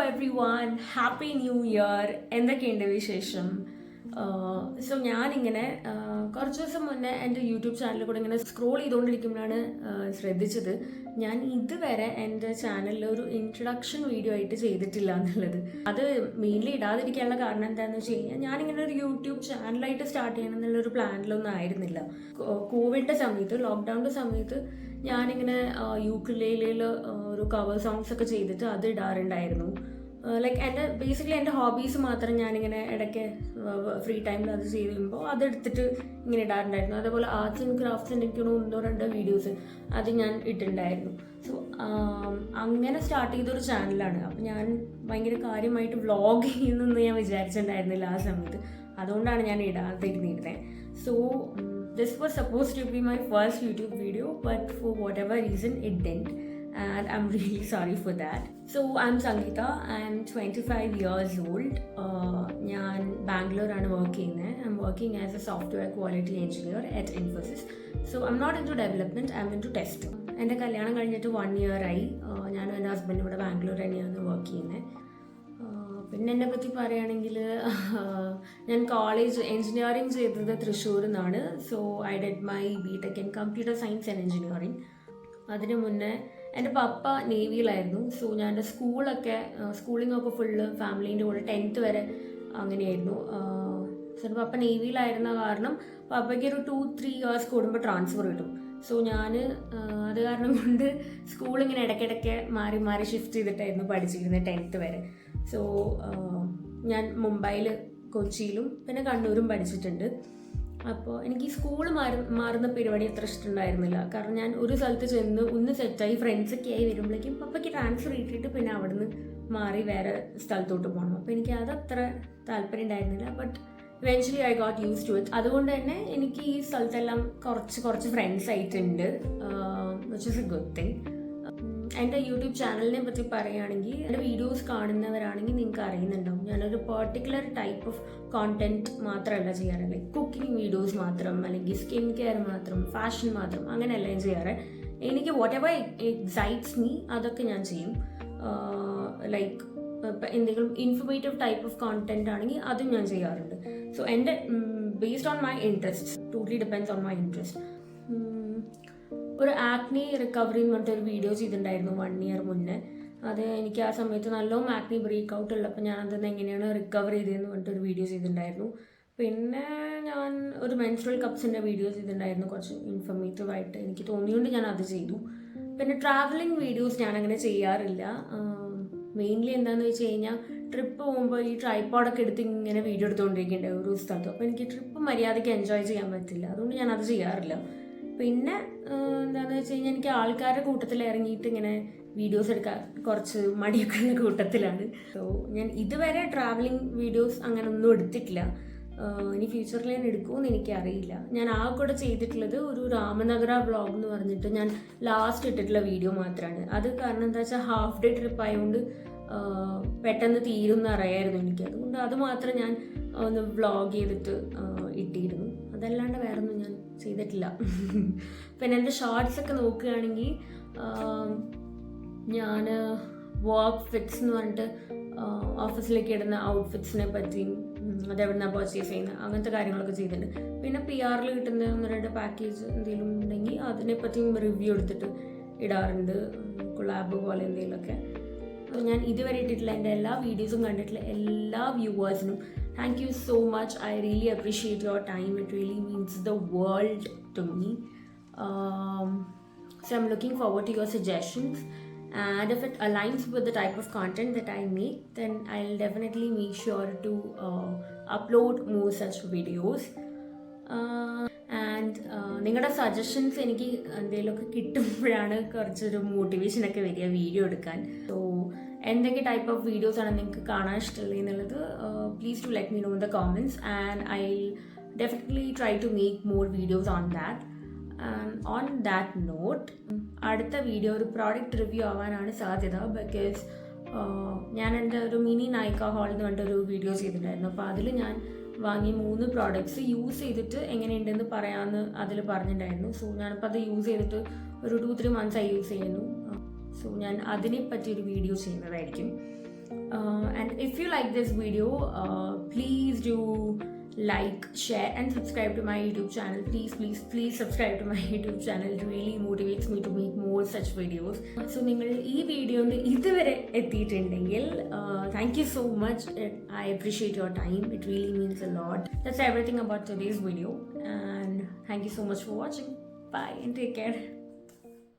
everyone, happy new year. എന്തൊക്കെയുണ്ട് വിശേഷം? So ഞാനിങ്ങനെ കുറച്ച് ദിവസം മുന്നേ എൻ്റെ യൂട്യൂബ് ചാനലിൽ കൂടെ ഇങ്ങനെ സ്ക്രോൾ ചെയ്തുകൊണ്ടിരിക്കുമ്പോഴാണ് ശ്രദ്ധിച്ചത് ഞാൻ ഇതുവരെ എൻ്റെ ചാനലിൽ ഒരു ഇൻട്രൊഡക്ഷൻ വീഡിയോ ആയിട്ട് ചെയ്തിട്ടില്ല എന്നുള്ളത്. അത് മെയിൻലി ഇടാതിരിക്കാനുള്ള കാരണം എന്താണെന്ന് വെച്ച് കഴിഞ്ഞാൽ ഞാനിങ്ങനെ ഒരു യൂട്യൂബ് ചാനലായിട്ട് സ്റ്റാർട്ട് ചെയ്യണം എന്നുള്ളൊരു പ്ലാനിലൊന്നും ആയിരുന്നില്ല. കോവിഡിൻ്റെ സമയത്ത്, ലോക്ക്ഡൗണിൻ്റെ സമയത്ത് ഞാനിങ്ങനെ യൂക്കുലേലിൽ ഒരു കവർ സോങ്സ് ഒക്കെ ചെയ്തിട്ട് അത് ഇടാറുണ്ടായിരുന്നു. ലൈക്ക് എൻ്റെ ഹോബീസ് മാത്രം ഞാനിങ്ങനെ ഇടയ്ക്ക് ഫ്രീ ടൈമിൽ അത് ചെയ്യുമ്പോൾ അതെടുത്തിട്ട് ഇങ്ങനെ ഇടാറുണ്ടായിരുന്നു. അതേപോലെ ആർട്സ് ആൻഡ് ക്രാഫ്റ്റ്സിൻ്റെ എനിക്കൊരു 1-2 വീഡിയോസ് അത് ഞാൻ ഇട്ടിട്ടുണ്ടായിരുന്നു. സോ അങ്ങനെ സ്റ്റാർട്ട് ചെയ്തൊരു ചാനലാണ്. അപ്പോൾ ഞാൻ ഭയങ്കര കാര്യമായിട്ട് വ്ളോഗ് ചെയ്യുന്നെന്ന് ഞാൻ വിചാരിച്ചിട്ടുണ്ടായിരുന്നില്ല ആ സമയത്ത്. അതുകൊണ്ടാണ് ഞാൻ ഇടാതിരുന്നിരുന്നത്. So this was supposed to be my first YouTube video, but for whatever reason it didn't, and I'm really sorry for that. So I'm Sangeeta, I'm 25 years old. ഞാൻ ബാംഗ്ലൂരാണ് വർക്ക് ചെയ്യുന്നത്. I'm working as a software quality engineer at Infosys. So I'm not into development, I'm into testing. എൻ്റെ കല്യാണം കഴിഞ്ഞിട്ട് 1 year ആയി. ഞാനും എൻ്റെ ഹസ്ബൻഡും ഇവിടെ ബാംഗ്ലൂർ തന്നെയാണ് വർക്ക് ചെയ്യുന്നത്. പിന്നെ എന്നെ പറ്റി പറയുകയാണെങ്കിൽ ഞാൻ കോളേജ് എൻജിനീയറിങ് ചെയ്തത് തൃശ്ശൂരിൽ നിന്നാണ്. So I did my BTech in computer science and engineering. അതിന് മുന്നേ എൻ്റെ പപ്പ നേവിയിലായിരുന്നു. സോ ഞാൻ എൻ്റെ സ്കൂളിങ്ങൊക്കെ ഫുള്ള് ഫാമിലീൻ്റെ കൂടെ 10th വരെ അങ്ങനെയായിരുന്നു. സോ എൻ്റെ പപ്പ നേവിയിലായിരുന്ന കാരണം പപ്പയ്ക്ക് ഒരു 2-3 years കൂടുമ്പോൾ ട്രാൻസ്ഫർ കിട്ടും. സോ ഞാൻ അത് കാരണം കൊണ്ട് സ്കൂളിങ്ങനെ ഇടയ്ക്കിടയ്ക്ക് മാറി മാറി ഷിഫ്റ്റ് ചെയ്തിട്ടായിരുന്നു പഠിച്ചിരുന്നത് 10th വരെ. സോ ഞാൻ മുംബൈയിൽ, കൊച്ചിയിലും പിന്നെ കണ്ണൂരും പഠിച്ചിട്ടുണ്ട്. അപ്പോൾ എനിക്ക് ഈ സ്കൂൾ മാറുന്ന പരിപാടി അത്ര ഇഷ്ടമുണ്ടായിരുന്നില്ല. കാരണം ഞാൻ ഒരു സ്ഥലത്ത് ചെന്ന് ഒന്ന് സെറ്റായി ഫ്രണ്ട്സൊക്കെ ആയി വരുമ്പോഴേക്കും പപ്പയ്ക്ക് ട്രാൻസ്ഫർ കിട്ടിയിട്ട് പിന്നെ അവിടെ നിന്ന് മാറി വേറെ സ്ഥലത്തോട്ട് പോകണം. അപ്പോൾ എനിക്ക് അതത്ര താല്പര്യം ഉണ്ടായിരുന്നില്ല. But eventually I got use to it. അതുകൊണ്ട് തന്നെ എനിക്ക് ഈ സ്ഥലത്തെല്ലാം കുറച്ച് ഫ്രണ്ട്സ് ആയിട്ടുണ്ട്, which is a good thing. എൻ്റെ യൂട്യൂബ് ചാനലിനെ പറ്റി പറയുകയാണെങ്കിൽ എൻ്റെ വീഡിയോസ് കാണുന്നവരാണെങ്കിൽ നിങ്ങൾക്ക് അറിയുന്നുണ്ടാവും, ഞാനൊരു പെർട്ടിക്കുലർ ടൈപ്പ് ഓഫ് കോണ്ടന്റ് മാത്രമല്ല ചെയ്യാറ്. ലൈക്ക് കുക്കിംഗ് വീഡിയോസ് മാത്രം, അല്ലെങ്കിൽ സ്കിൻ കെയർ മാത്രം, ഫാഷൻ മാത്രം, അങ്ങനെയല്ല ഞാൻ ചെയ്യാറ്. എനിക്ക് വാട്ട് എവർ എക്സൈറ്റ്സ് മീ അതൊക്കെ ഞാൻ ചെയ്യും. ലൈക്ക് എന്തെങ്കിലും ഇൻഫർമേറ്റീവ് ടൈപ്പ് ഓഫ് കോണ്ടന്റ് ആണെങ്കിൽ അതും ഞാൻ ചെയ്യാറുണ്ട്. സോ എൻ്റെ based on my interest, totally depends on my interest. ഒരു ആക്നി റിക്കവറി എന്ന് പറഞ്ഞിട്ടൊരു വീഡിയോ ചെയ്തിട്ടുണ്ടായിരുന്നു 1 year മുന്നേ. അത് എനിക്ക് ആ സമയത്ത് നല്ലോണം ആക്നി ബ്രേക്ക് ഔട്ട് ഉള്ളപ്പോൾ ഞാൻ അതിന് എങ്ങനെയാണ് റിക്കവർ ചെയ്തതെന്ന് പറഞ്ഞിട്ടൊരു വീഡിയോ ചെയ്തിട്ടുണ്ടായിരുന്നു. പിന്നെ ഞാൻ ഒരു മെൻസ്ട്രൽ കപ്സിൻ്റെ വീഡിയോ ചെയ്തിട്ടുണ്ടായിരുന്നു, കുറച്ച് ഇൻഫർമേറ്റീവ് ആയിട്ട് എനിക്ക് തോന്നിയുകൊണ്ട് ഞാൻ അത് ചെയ്തു. പിന്നെ ട്രാവലിംഗ് വീഡിയോസ് ഞാൻ അങ്ങനെ ചെയ്യാറില്ല. മെയിൻലി എന്താണെന്ന് വെച്ച് കഴിഞ്ഞാൽ ട്രിപ്പ് പോകുമ്പോൾ ഈ ട്രൈപ്പോഡൊക്കെ എടുത്ത് ഇങ്ങനെ വീഡിയോ എടുത്തുകൊണ്ടിരിക്കേണ്ട ഒരു സ്ഥലത്ത്. അപ്പോൾ എനിക്ക് ട്രിപ്പ് മര്യാദയ്ക്ക് എൻജോയ് ചെയ്യാൻ പറ്റില്ല, അതുകൊണ്ട് ഞാൻ അത് ചെയ്യാറില്ല. പിന്നെ എന്താണെന്ന് വെച്ച് കഴിഞ്ഞാൽ എനിക്ക് ആൾക്കാരുടെ കൂട്ടത്തിൽ ഇറങ്ങിയിട്ട് ഇങ്ങനെ വീഡിയോസ് എടുക്കാൻ കുറച്ച് മടിയൊക്കെ ഉള്ള കൂട്ടത്തിലാണ്. സോ ഞാൻ ഇതുവരെ ട്രാവലിംഗ് വീഡിയോസ് അങ്ങനെ ഒന്നും എടുത്തിട്ടില്ല. ഇനി ഫ്യൂച്ചറിൽ ഞാൻ എടുക്കുമെന്ന് എനിക്കറിയില്ല. ഞാൻ ആ കൂടെ ചെയ്തിട്ടുള്ളത് ഒരു രാമനഗര വ്ളോഗ് എന്ന് പറഞ്ഞിട്ട് ഞാൻ ലാസ്റ്റ് ഇട്ടിട്ടുള്ള വീഡിയോ മാത്രമാണ്. അത് കാരണം എന്താ വെച്ചാൽ ഹാഫ് ഡേ ട്രിപ്പ് ആയതുകൊണ്ട് പെട്ടെന്ന് തീരുമെന്ന് അറിയായിരുന്നു എനിക്ക്. അതുകൊണ്ട് അത് മാത്രം ഞാൻ ഒന്ന് വ്ളോഗ് ചെയ്തിട്ട് ഇട്ടിരുന്നു. അതല്ലാണ്ട് വേറൊന്നും ഞാൻ ചെയ്തിട്ടില്ല. പിന്നെ എൻ്റെ ഷോർട്സ് ഒക്കെ നോക്കുകയാണെങ്കിൽ ഞാൻ വർക്ക് ഫിറ്റ്സ് എന്ന് പറഞ്ഞിട്ട് ഓഫീസിലേക്ക് ഇടുന്ന ഔട്ട്ഫിറ്റ്സിനെ പറ്റിയും അതെവിടുന്നാണ് പർച്ചേസ് ചെയ്യുന്നത് അങ്ങനത്തെ കാര്യങ്ങളൊക്കെ ചെയ്തിട്ടുണ്ട്. പിന്നെ PR കിട്ടുന്ന 1-2 പാക്കേജ് എന്തെങ്കിലും ഉണ്ടെങ്കിൽ അതിനെപ്പറ്റിയും റിവ്യൂ എടുത്തിട്ട് ഇടാറുണ്ട്, കൊളാബ് പോലെ എന്തെങ്കിലുമൊക്കെ. ഞാൻ ഇതുവരെ ഇട്ടിട്ടില്ല. എൻ്റെ എല്ലാ വീഡിയോസും കണ്ടിട്ടുള്ള എല്ലാ വ്യൂവേഴ്സിനും thank you so much. I really appreciate your time. It really means the world to me. So I'm looking forward to your suggestions, and if it aligns with the type of content that I make, then I'll definitely make sure to upload more such videos. And നിങ്ങളുടെ suggestions എനിക്ക് എന്തെങ്കിലുമൊക്കെ കിട്ടുമ്പോഴാണ് കുറച്ചൊരു മോട്ടിവേഷനൊക്കെ വരിക video എടുക്കാൻ. So എന്തൊക്കെ type of videos ആണ് നിങ്ങൾക്ക് കാണാൻ ഇഷ്ടമുള്ളത് എന്നുള്ളത് please to let me know in the comments, and I definitely try to make more videos on that. On that note, അടുത്ത വീഡിയോ ഒരു പ്രോഡക്റ്റ് റിവ്യൂ ആവാനാണ് സാധ്യത. ബിക്കോസ് ഞാൻ എൻ്റെ ഒരു മിനി നൈക്ക ഹാൾ എന്ന് പറഞ്ഞിട്ടൊരു വീഡിയോ ചെയ്തിട്ടുണ്ടായിരുന്നു. അപ്പോൾ അതിൽ ഞാൻ വാങ്ങിയ 3 പ്രോഡക്ട്സ് യൂസ് ചെയ്തിട്ട് എങ്ങനെയുണ്ടെന്ന് പറയാമെന്ന് അതിൽ പറഞ്ഞിട്ടുണ്ടായിരുന്നു. സോ ഞാനിപ്പോൾ അത് യൂസ് ചെയ്തിട്ട് ഒരു 2-3 months ആയി യൂസ് ചെയ്യുന്നു. സോ ഞാൻ അതിനെ പറ്റിയൊരു വീഡിയോ ചെയ്യുന്നതായിരിക്കും. And if you like this video, please do like, share and subscribe to my YouTube channel. Please subscribe to my YouTube channel. It really motivates me to make more such videos. So നിങ്ങൾ ഈ വീഡിയോയിൽ ഇതുവരെ എത്തിയിട്ടുണ്ടെങ്കിൽ thank you so much. I appreciate your time. It really means a lot. That's everything about today's video, and thank you so much for watching. Bye and take care.